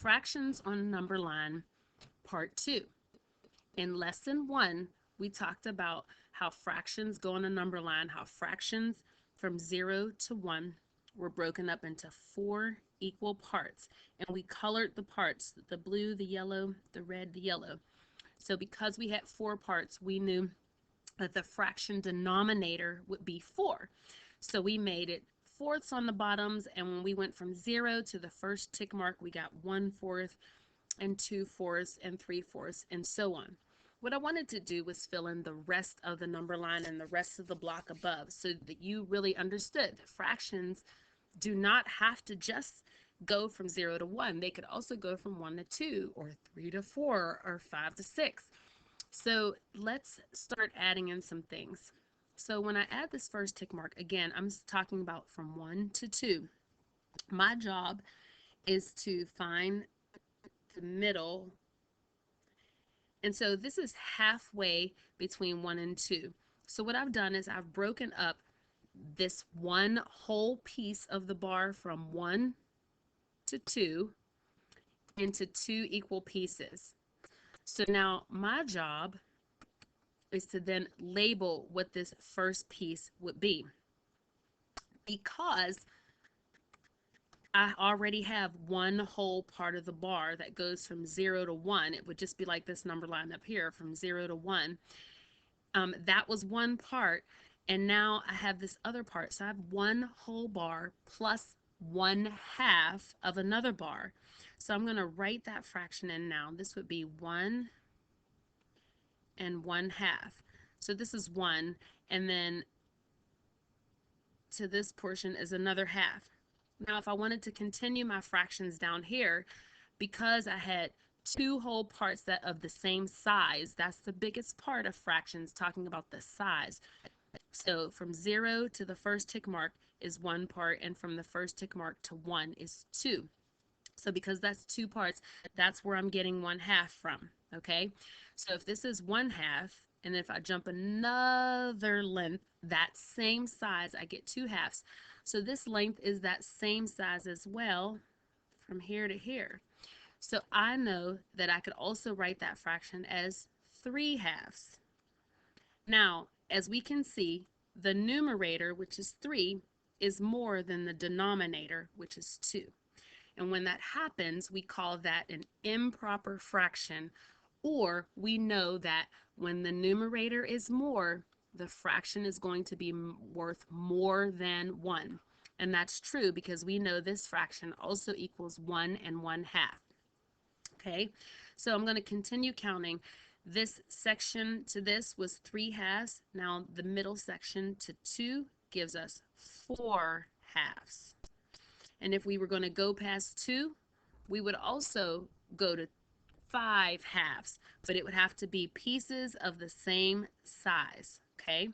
Fractions on a number line, part 2. In lesson 1, we talked about how fractions go on a number line, how fractions from 0 to 1 were broken up into 4 equal parts. And we colored the parts, the blue, the yellow, the red, the yellow. So because we had 4 parts, we knew that the fraction denominator would be 4. So we made it fourths on the bottoms, and when we went from 0 to the first tick mark, we got 1/4 and 2/4 and 3/4 and so on. What I wanted to do was fill in the rest of the number line and the rest of the block above so that you really understood that fractions do not have to just go from 0 to 1. They could also go from 1 to 2 or 3 to 4 or 5 to 6. So let's start adding in some things. So when I add this first tick mark, again, I'm talking about from 1 to 2. My job is to find the middle. And so this is halfway between 1 and 2. So what I've done is I've broken up this one whole piece of the bar from 1 to 2 into 2 equal pieces. So now my job is to then label what this first piece would be. Because I already have one whole part of the bar that goes from 0 to 1. It would just be like this number line up here from 0 to 1. That was one part, and now I have this other part. So I have one whole bar plus 1/2 of another bar. So I'm going to write that fraction in now. This would be 1 and 1/2. So this is 1, and then to this portion is another half. Now, if I wanted to continue my fractions down here, because I had 2 whole parts that of the same size, that's the biggest part of fractions, talking about the size. So from 0 to the first tick mark is 1 part, and from the first tick mark to 1 is 2. So because that's 2 parts, that's where I'm getting 1/2 from, okay? So if this is 1/2, and if I jump another length, that same size, I get 2/2. So this length is that same size as well from here to here. So I know that I could also write that fraction as 3/2. Now, as we can see, the numerator, which is 3, is more than the denominator, which is 2. And when that happens, we call that an improper fraction, or we know that when the numerator is more, the fraction is going to be worth more than 1. And that's true because we know this fraction also equals 1 and 1/2. Okay, so I'm going to continue counting. This section to this was 3/2. Now the middle section to 2 gives us 4/2. And if we were going to go past 2, we would also go to 5/2, but it would have to be pieces of the same size, okay?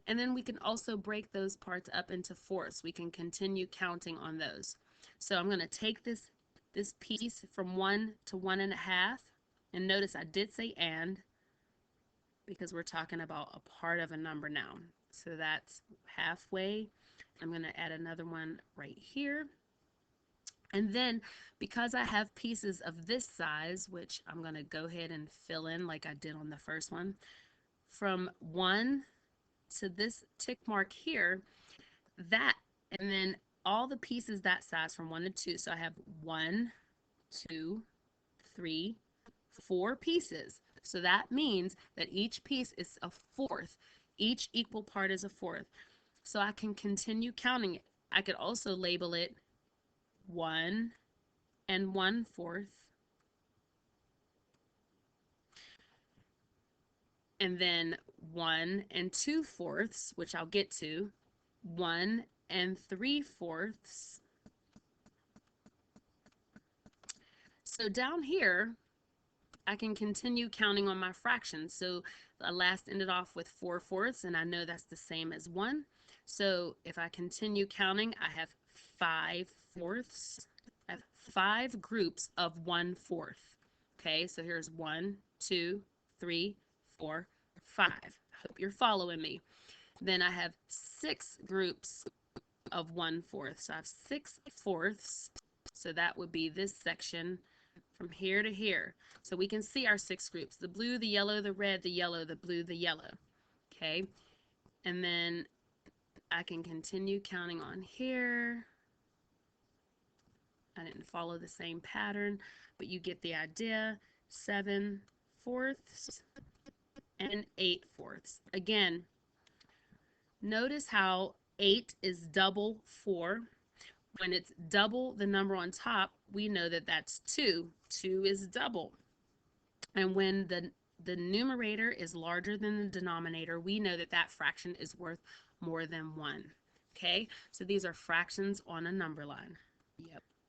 And then we can also break those parts up into fourths. We can continue counting on those. So I'm going to take this piece from 1 to 1/2, and notice I did say and, because we're talking about a part of a number now. So that's halfway. I'm going to add another one right here. And then because I have pieces of this size, which I'm going to go ahead and fill in like I did on the first one, from 1 to this tick mark here, that, and then all the pieces that size from 1 to 2. So I have 1, 2, 3, 4 pieces. So that means that each piece is a fourth. Each equal part is a fourth. So I can continue counting it. I could also label it 1 and 1/4, and then 1 and 2/4, which I'll get to, 1 and 3/4. So down here, I can continue counting on my fractions. So I last ended off with 4/4, and I know that's the same as 1. So if I continue counting, I have 5/4. I have 5 groups of 1/4. Okay, so here's 1, 2, 3, 4, 5. I hope you're following me. Then I have 6 groups of 1/4. So I have 6/4. So that would be this section from here to here. So we can see our 6 groups: the blue, the yellow, the red, the yellow, the blue, the yellow. Okay, and then I can continue counting on here. I didn't follow the same pattern, but you get the idea. 7/4 and 8/4. Again, notice how 8 is double 4. When it's double the number on top, we know that that's 2. 2 is double. And when the numerator is larger than the denominator, we know that that fraction is worth more than 1. Okay, so these are fractions on a number line. Yep.